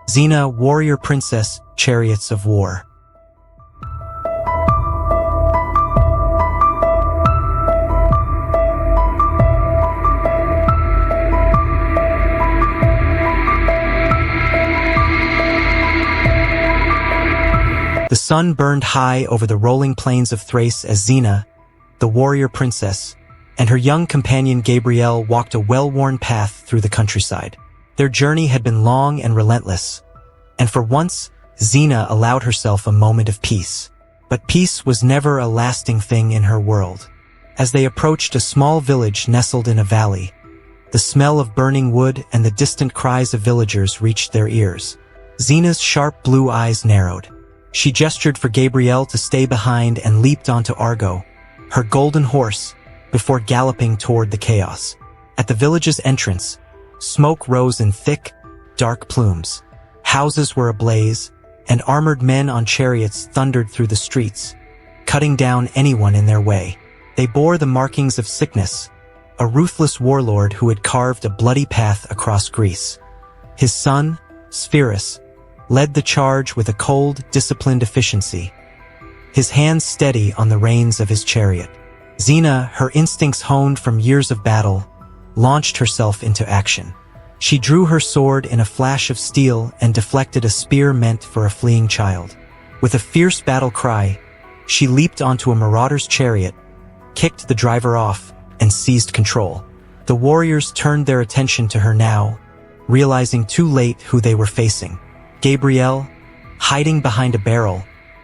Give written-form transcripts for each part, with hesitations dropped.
Xena, warrior princess, chariots of war. The sun burned high over the rolling plains of Thrace as Xena, the warrior princess, and her young companion Gabrielle walked a well-worn path through the countryside. Their journey had been long and relentless, and for once, Xena allowed herself a moment of peace. But peace was never a lasting thing in her world. As they approached a small village nestled in a valley, the smell of burning wood and the distant cries of villagers reached their ears. Xena's sharp blue eyes narrowed. She gestured for Gabrielle to stay behind and leaped onto Argo, her golden horse, before galloping toward the chaos. At the village's entrance, smoke rose in thick, dark plumes. Houses were ablaze, and armored men on chariots thundered through the streets, cutting down anyone in their way. They bore the markings of sickness, a ruthless warlord who had carved a bloody path across Greece. His son, Spherus, led the charge with a cold, disciplined efficiency, his hands steady on the reins of his chariot. Xena, her instincts honed from years of battle, launched herself into action. She drew her sword in a flash of steel and deflected a spear meant for a fleeing child. With a fierce battle cry, she leaped onto a marauder's chariot, kicked the driver off, and seized control. The warriors turned their attention to her now, realizing too late who they were facing. Gabrielle, hiding behind a barrel,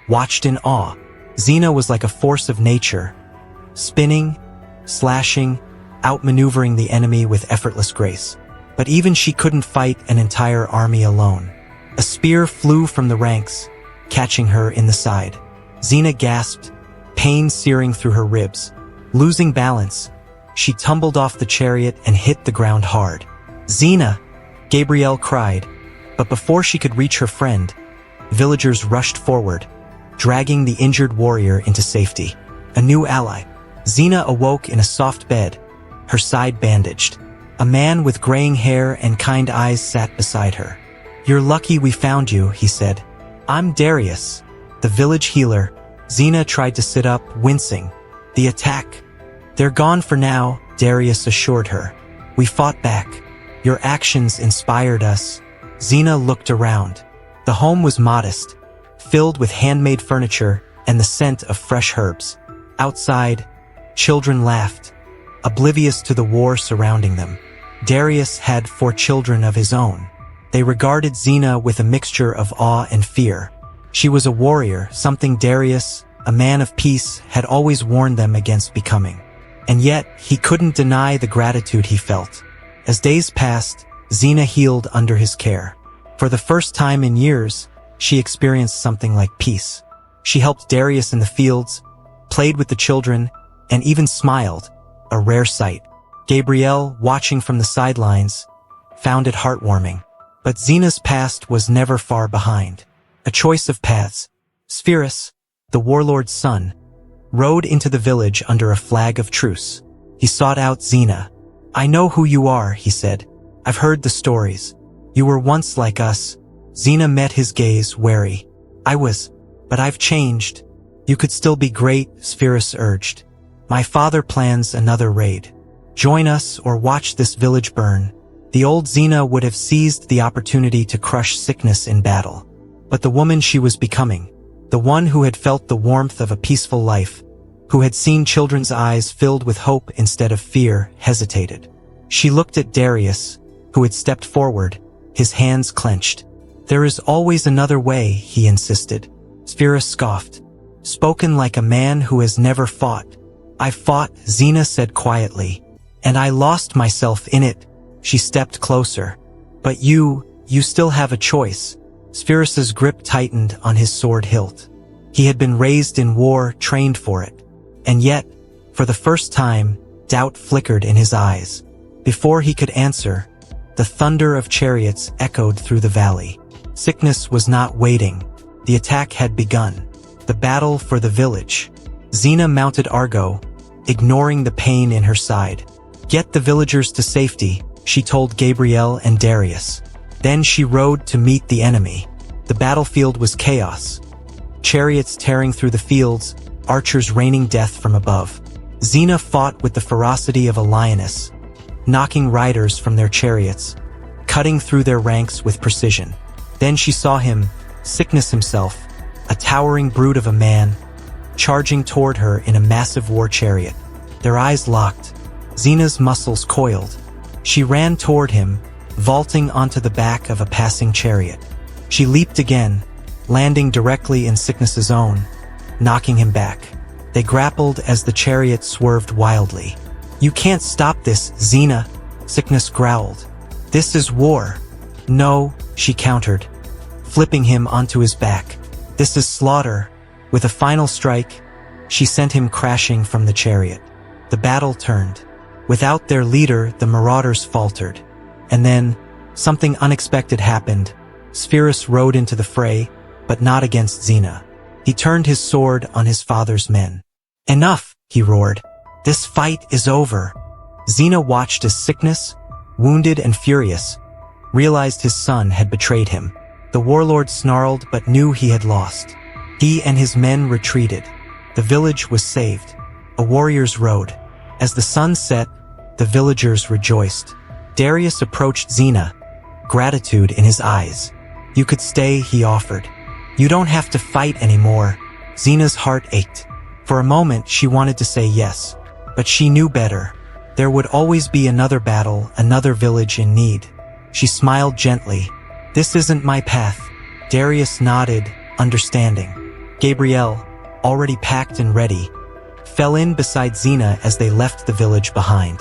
watched in awe. Xena was like a force of nature, spinning, slashing, outmaneuvering the enemy with effortless grace. But even she couldn't fight an entire army alone. A spear flew from the ranks, catching her in the side. Xena gasped, pain searing through her ribs. Losing balance, she tumbled off the chariot and hit the ground hard. "Xena!" Gabrielle cried, but before she could reach her friend, villagers rushed forward, dragging the injured warrior into safety. A new ally. Xena awoke in a soft bed, her side bandaged. A man with graying hair and kind eyes sat beside her. "You're lucky we found you," he said. "I'm Darius, the village healer." Xena tried to sit up, wincing. "The attack. They're gone for now," Darius assured her. "We fought back. Your actions inspired us." Xena looked around. The home was modest, filled with handmade furniture and the scent of fresh herbs. Outside, children laughed, oblivious to the war surrounding them. Darius had 4 children of his own. They regarded Xena with a mixture of awe and fear. She was a warrior, something Darius, a man of peace, had always warned them against becoming. And yet, he couldn't deny the gratitude he felt. As days passed, Xena healed under his care. For the first time in years, she experienced something like peace. She helped Darius in the fields, played with the children, and even smiled, a rare sight. Gabrielle, watching from the sidelines, found it heartwarming. But Xena's past was never far behind. A choice of paths. Spherus, the warlord's son, rode into the village under a flag of truce. He sought out Xena. "I know who you are," he said. "I've heard the stories. You were once like us." Xena met his gaze, wary. "I was, but I've changed." "You could still be great," Spherus urged. "My father plans another raid. Join us or watch this village burn." The old Xena would have seized the opportunity to crush sickness in battle. But the woman she was becoming, the one who had felt the warmth of a peaceful life, who had seen children's eyes filled with hope instead of fear, hesitated. She looked at Darius, who had stepped forward, his hands clenched. "There is always another way," he insisted. Spherus scoffed. "Spoken like a man who has never fought." "I fought," Xena said quietly, "and I lost myself in it." She stepped closer. "But you still have a choice." Spherus's grip tightened on his sword hilt. He had been raised in war, trained for it. And yet, for the first time, doubt flickered in his eyes. Before he could answer, the thunder of chariots echoed through the valley. Sickness was not waiting. The attack had begun. The battle for the village. Xena mounted Argo, ignoring the pain in her side. "Get the villagers to safety," she told Gabrielle and Darius. Then she rode to meet the enemy. The battlefield was chaos. Chariots tearing through the fields, archers raining death from above. Xena fought with the ferocity of a lioness, knocking riders from their chariots, cutting through their ranks with precision. Then she saw him, Sickness himself, a towering brute of a man, charging toward her in a massive war chariot. Their eyes locked. Xena's muscles coiled. She ran toward him, vaulting onto the back of a passing chariot. She leaped again, landing directly in Sickness's own, knocking him back. They grappled as the chariot swerved wildly. "You can't stop this, Xena," Sickness growled. "This is war." "No," she countered, flipping him onto his back. "This is slaughter." With a final strike, she sent him crashing from the chariot. The battle turned. Without their leader, the marauders faltered. And then, something unexpected happened. Spherus rode into the fray, but not against Xena. He turned his sword on his father's men. "Enough," he roared. "This fight is over." Xena watched as Sickness, wounded and furious, realized his son had betrayed him. The warlord snarled but knew he had lost. He and his men retreated. The village was saved. A warrior's road. As the sun set, the villagers rejoiced. Darius approached Xena, gratitude in his eyes. "You could stay," he offered. "You don't have to fight anymore." Xena's heart ached. For a moment, she wanted to say yes, but she knew better. There would always be another battle, another village in need. She smiled gently. "This isn't my path." Darius nodded, understanding. Gabrielle, already packed and ready, fell in beside Xena as they left the village behind.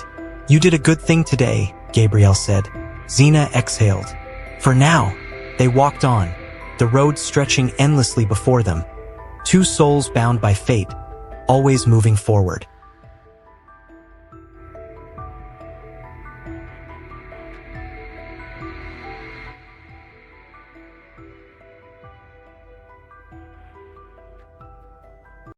"You did a good thing today," Gabrielle said. Xena exhaled. For now, they walked on, the road stretching endlessly before them. Two souls bound by fate, always moving forward.